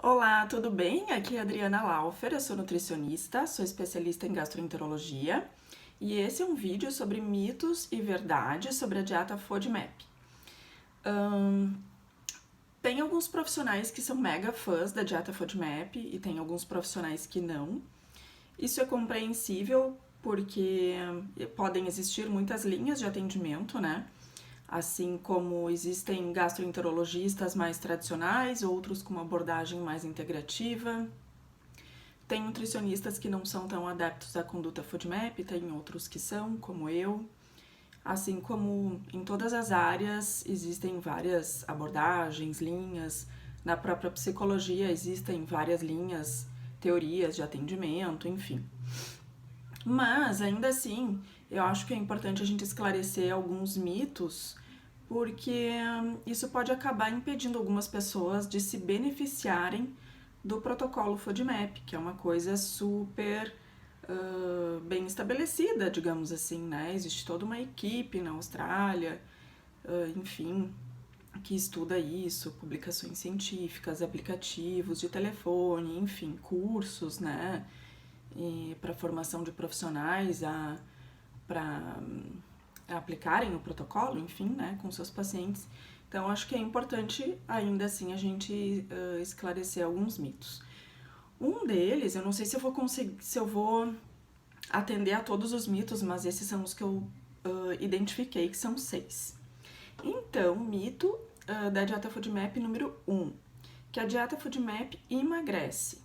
Olá, tudo bem? Aqui é a Adriana Laufer, eu sou nutricionista, sou especialista em gastroenterologia e esse é um vídeo sobre mitos e verdades sobre a dieta FODMAP. Tem alguns profissionais que são mega fãs da dieta FODMAP e tem alguns profissionais que não. Isso é compreensível porque podem existir muitas linhas de atendimento, né? Assim como existem gastroenterologistas mais tradicionais, outros com uma abordagem mais integrativa. Tem nutricionistas que não são tão adeptos à conduta FODMAP, tem outros que são, como eu. Assim como em todas as áreas existem várias abordagens, linhas. Na própria psicologia existem várias linhas, teorias de atendimento, enfim. Mas, ainda assim, eu acho que é importante a gente esclarecer alguns mitos, porque isso pode acabar impedindo algumas pessoas de se beneficiarem do protocolo FODMAP, que é uma coisa super bem estabelecida, digamos assim, né? Existe toda uma equipe na Austrália, enfim, que estuda isso, publicações científicas, aplicativos de telefone, enfim, cursos, né? Para formação de profissionais para aplicarem o protocolo, enfim, né, com seus pacientes. Então, acho que é importante, ainda assim, a gente esclarecer alguns mitos. Um deles, eu não sei se eu vou conseguir, se eu vou atender a todos os mitos, mas esses são os que eu identifiquei, que são 6. Então, mito da dieta FODMAP número 1, que a dieta FODMAP emagrece.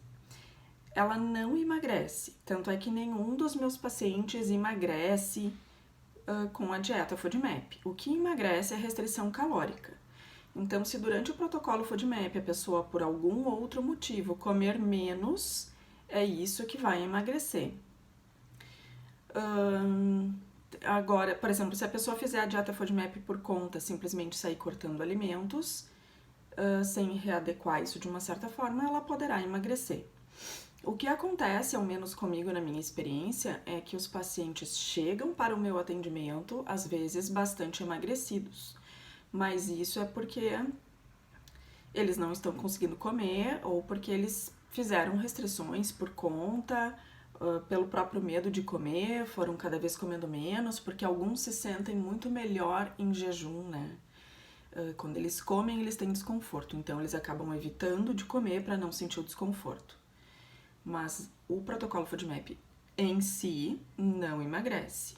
Ela não emagrece, tanto é que nenhum dos meus pacientes emagrece com a dieta FODMAP. O que emagrece é a restrição calórica. Então, se durante o protocolo FODMAP a pessoa, por algum outro motivo, comer menos, é isso que vai emagrecer. Agora, por exemplo, se a pessoa fizer a dieta FODMAP por conta, simplesmente sair cortando alimentos, sem readequar isso de uma certa forma, ela poderá emagrecer. O que acontece, ao menos comigo na minha experiência, é que os pacientes chegam para o meu atendimento, às vezes bastante emagrecidos, mas isso é porque eles não estão conseguindo comer ou porque eles fizeram restrições por conta, pelo próprio medo de comer, foram cada vez comendo menos, porque alguns se sentem muito melhor em jejum, né? Quando eles comem, eles têm desconforto, então eles acabam evitando de comer para não sentir o desconforto. Mas o protocolo FODMAP em si não emagrece.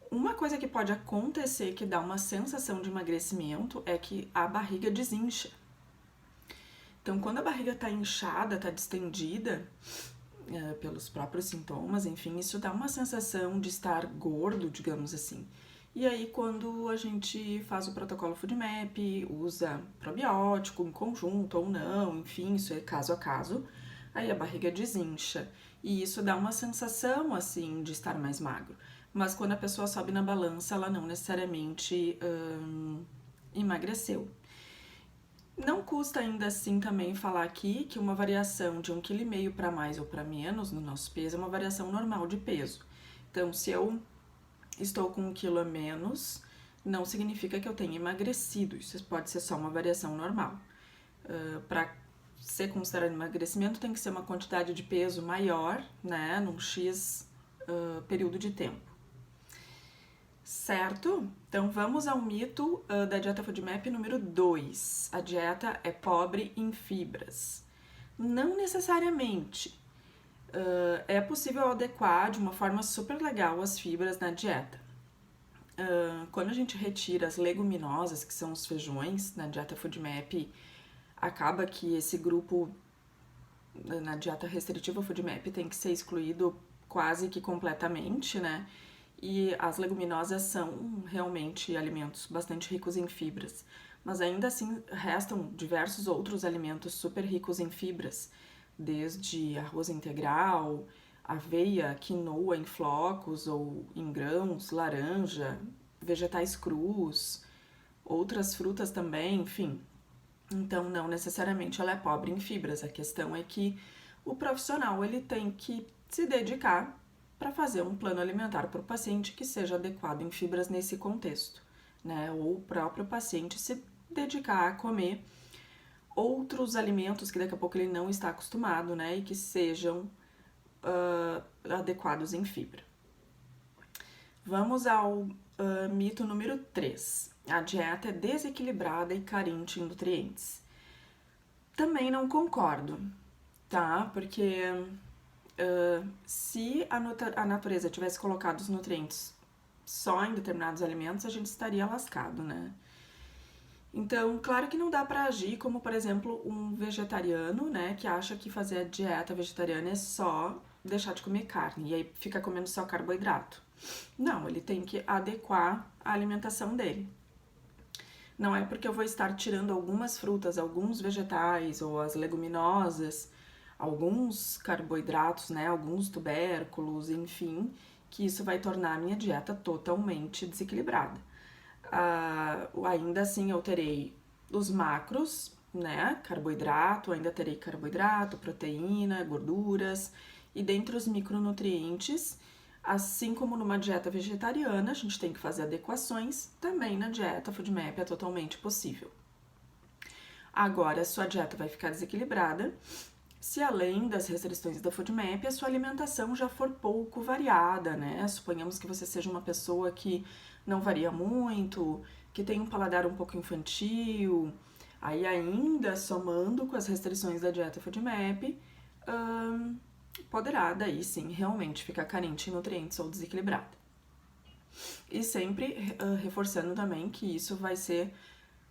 Uma coisa que pode acontecer que dá uma sensação de emagrecimento é que a barriga desincha. Então, quando a barriga está inchada, está distendida, pelos próprios sintomas, enfim, isso dá uma sensação de estar gordo, digamos assim. E aí, quando a gente faz o protocolo FODMAP, usa probiótico em conjunto ou não, enfim, isso é caso a caso, aí a barriga desincha. E isso dá uma sensação, assim, de estar mais magro. Mas quando a pessoa sobe na balança, ela não necessariamente emagreceu. Não custa ainda assim também falar aqui que uma variação de 1,5 kg para mais ou para menos no nosso peso é uma variação normal de peso. Então, se eu estou com 1 quilo a menos, não significa que eu tenha emagrecido, isso pode ser só uma variação normal. Para ser considerado emagrecimento, tem que ser uma quantidade de peso maior, né, num X período de tempo. Certo? Então vamos ao mito da dieta FODMAP número 2. A dieta é pobre em fibras. Não necessariamente. É possível adequar de uma forma super legal as fibras na dieta. Quando a gente retira as leguminosas, que são os feijões, na dieta FODMAP, acaba que esse grupo na dieta restritiva FODMAP tem que ser excluído quase que completamente, né? E as leguminosas são realmente alimentos bastante ricos em fibras, mas ainda assim restam diversos outros alimentos super ricos em fibras, desde arroz integral, aveia, quinoa em flocos ou em grãos, laranja, vegetais crus, outras frutas também, enfim. Então, não necessariamente ela é pobre em fibras. A questão é que o profissional ele tem que se dedicar para fazer um plano alimentar para o paciente que seja adequado em fibras nesse contexto, né? Ou o próprio paciente se dedicar a comer outros alimentos que daqui a pouco ele não está acostumado, né? E que sejam adequados em fibra. Vamos ao mito número 3. A dieta é desequilibrada e carente em nutrientes. Também não concordo, tá? Porque se a natureza tivesse colocado os nutrientes só em determinados alimentos, a gente estaria lascado, né? Então, claro que não dá pra agir como, por exemplo, um vegetariano, né, que acha que fazer a dieta vegetariana é só deixar de comer carne e aí fica comendo só carboidrato. Não, ele tem que adequar a alimentação dele. Não é porque eu vou estar tirando algumas frutas, alguns vegetais ou as leguminosas, alguns carboidratos, né, alguns tubérculos, enfim, que isso vai tornar a minha dieta totalmente desequilibrada. Ainda assim eu terei os macros, né, carboidrato, ainda terei carboidrato, proteína, gorduras, e dentre os micronutrientes, assim como numa dieta vegetariana, a gente tem que fazer adequações, também na dieta FODMAP é totalmente possível. Agora, a sua dieta vai ficar desequilibrada se além das restrições da FODMAP, a sua alimentação já for pouco variada, né? Suponhamos que você seja uma pessoa que não varia muito, que tem um paladar um pouco infantil, aí ainda somando com as restrições da dieta FODMAP, poderá daí sim realmente ficar carente em nutrientes ou desequilibrada. E sempre reforçando também que isso vai ser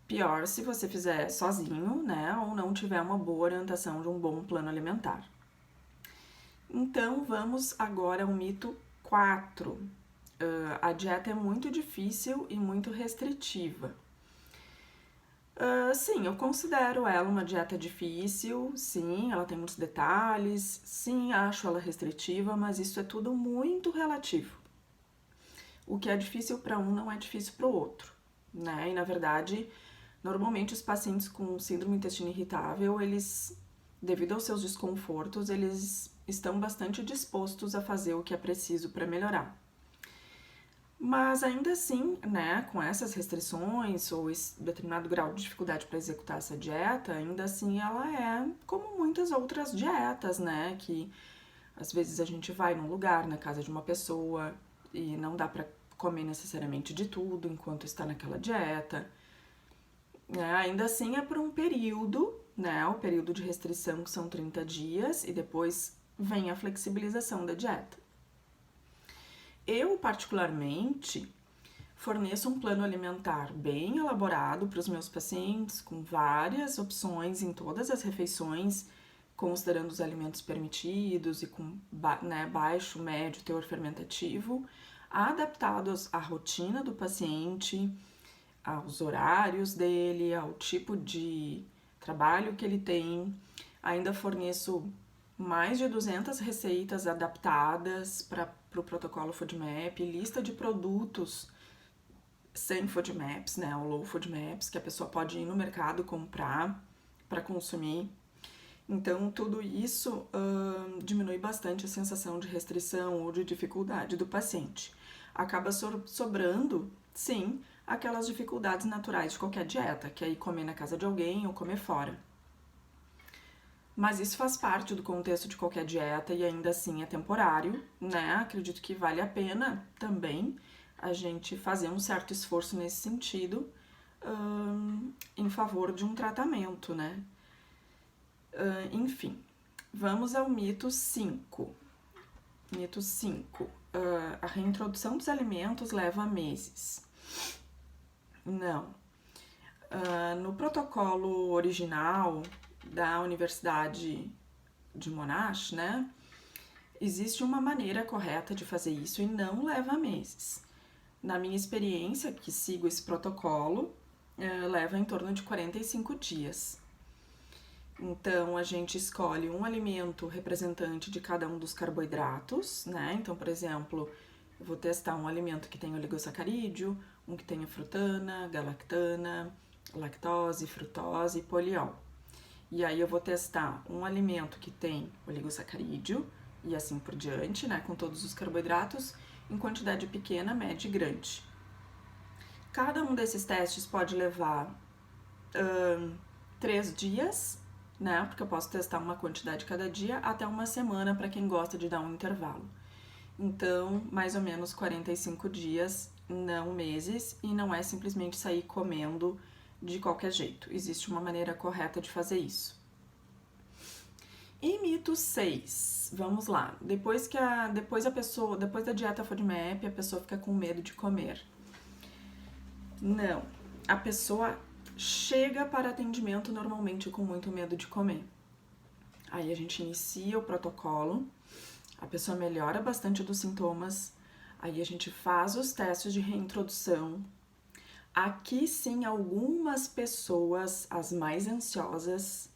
pior se você fizer sozinho, né, ou não tiver uma boa orientação de um bom plano alimentar. Então, vamos agora ao mito 4. A dieta é muito difícil e muito restritiva. Sim, eu considero ela uma dieta difícil, sim, ela tem muitos detalhes, sim, acho ela restritiva, mas isso é tudo muito relativo. O que é difícil para um não é difícil para o outro, né? E na verdade, normalmente os pacientes com síndrome do intestino irritável, eles, devido aos seus desconfortos, eles estão bastante dispostos a fazer o que é preciso para melhorar. Mas ainda assim, né, com essas restrições ou esse determinado grau de dificuldade para executar essa dieta, ainda assim ela é como muitas outras dietas, né, que às vezes a gente vai num lugar, na casa de uma pessoa, e não dá para comer necessariamente de tudo enquanto está naquela dieta. Ainda assim é por um período, né, o período de restrição que são 30 dias e depois vem a flexibilização da dieta. Eu, particularmente, forneço um plano alimentar bem elaborado para os meus pacientes, com várias opções em todas as refeições, considerando os alimentos permitidos e com baixo, médio teor fermentativo, adaptados à rotina do paciente, aos horários dele, ao tipo de trabalho que ele tem. Ainda forneço mais de 200 receitas adaptadas para o protocolo FODMAP, lista de produtos sem FODMAPs, né, ou low FODMAPs, que a pessoa pode ir no mercado comprar para consumir. Então, tudo isso diminui bastante a sensação de restrição ou de dificuldade do paciente. Acaba sobrando, sim, aquelas dificuldades naturais de qualquer dieta, que é ir comer na casa de alguém ou comer fora. Mas isso faz parte do contexto de qualquer dieta e ainda assim é temporário, né? Acredito que vale a pena também a gente fazer um certo esforço nesse sentido em favor de um tratamento, né? Enfim, vamos ao mito 5. Mito 5. A reintrodução dos alimentos leva meses. Não. No protocolo original da Universidade de Monash, né, existe uma maneira correta de fazer isso e não leva meses. Na minha experiência, que sigo esse protocolo, leva em torno de 45 dias. Então, a gente escolhe um alimento representante de cada um dos carboidratos, né? Então, por exemplo, eu vou testar um alimento que tem oligosacarídeo, um que tenha frutana, galactana, lactose, frutose e poliol. E aí eu vou testar um alimento que tem oligosacarídeo e assim por diante, né, com todos os carboidratos, em quantidade pequena, média e grande. Cada um desses testes pode levar 3 dias, né? Porque eu posso testar uma quantidade cada dia, até uma semana para quem gosta de dar um intervalo. Então, mais ou menos 45 dias, não meses, e não é simplesmente sair comendo de qualquer jeito. Existe uma maneira correta de fazer isso. E mito 6, vamos lá. Depois da dieta FODMAP, a pessoa fica com medo de comer. Não, a pessoa chega para atendimento normalmente com muito medo de comer. Aí a gente inicia o protocolo, a pessoa melhora bastante dos sintomas, aí a gente faz os testes de reintrodução. Aqui sim, algumas pessoas, as mais ansiosas,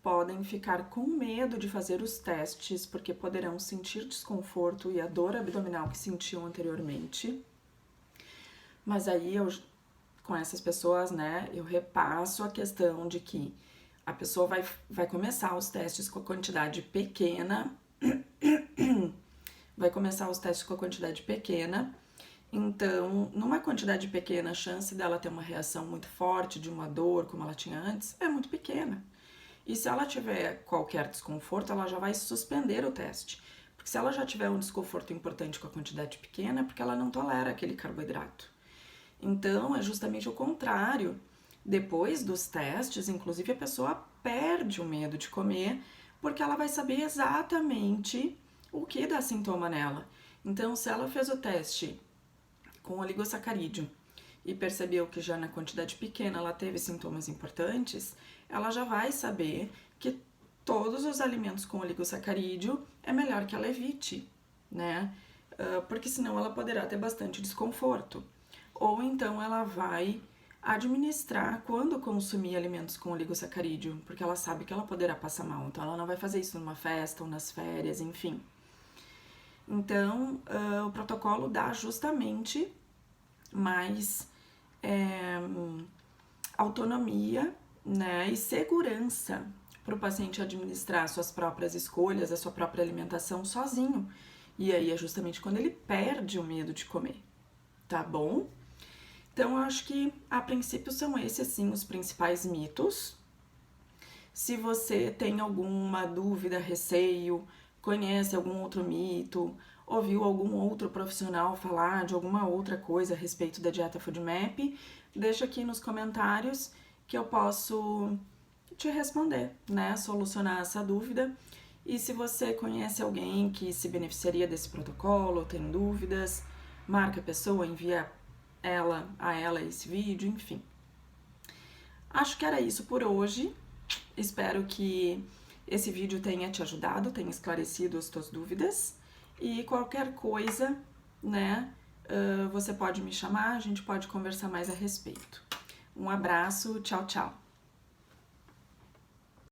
podem ficar com medo de fazer os testes porque poderão sentir desconforto e a dor abdominal que sentiam anteriormente. Mas aí com essas pessoas, né, eu repasso a questão de que a pessoa vai começar os testes com a quantidade pequena, então, numa quantidade pequena, a chance dela ter uma reação muito forte, de uma dor, como ela tinha antes, é muito pequena. E se ela tiver qualquer desconforto, ela já vai suspender o teste. Porque se ela já tiver um desconforto importante com a quantidade pequena, é porque ela não tolera aquele carboidrato. Então, é justamente o contrário. Depois dos testes, inclusive, a pessoa perde o medo de comer, porque ela vai saber exatamente o que dá sintoma nela. Então, se ela fez o teste com oligosacarídeo e percebeu que já na quantidade pequena ela teve sintomas importantes, ela já vai saber que todos os alimentos com oligosacarídeo é melhor que ela evite, né? Porque senão ela poderá ter bastante desconforto. Ou então ela vai administrar quando consumir alimentos com oligosacarídeo, porque ela sabe que ela poderá passar mal, então ela não vai fazer isso numa festa ou nas férias, enfim. Então, o protocolo dá justamente mais autonomia, né, e segurança para o paciente administrar suas próprias escolhas, a sua própria alimentação sozinho. E aí é justamente quando ele perde o medo de comer, tá bom? Então, eu acho que, a princípio, são esses, sim, os principais mitos. Se você tem alguma dúvida, receio, conhece algum outro mito, ouviu algum outro profissional falar de alguma outra coisa a respeito da dieta FODMAP, deixa aqui nos comentários que eu posso te responder, né? Solucionar essa dúvida. E se você conhece alguém que se beneficiaria desse protocolo, tem dúvidas, marca a pessoa, envia a ela esse vídeo, enfim. Acho que era isso por hoje. Espero que esse vídeo tenha te ajudado, tenha esclarecido as tuas dúvidas. E qualquer coisa, né, você pode me chamar, a gente pode conversar mais a respeito. Um abraço, tchau, tchau.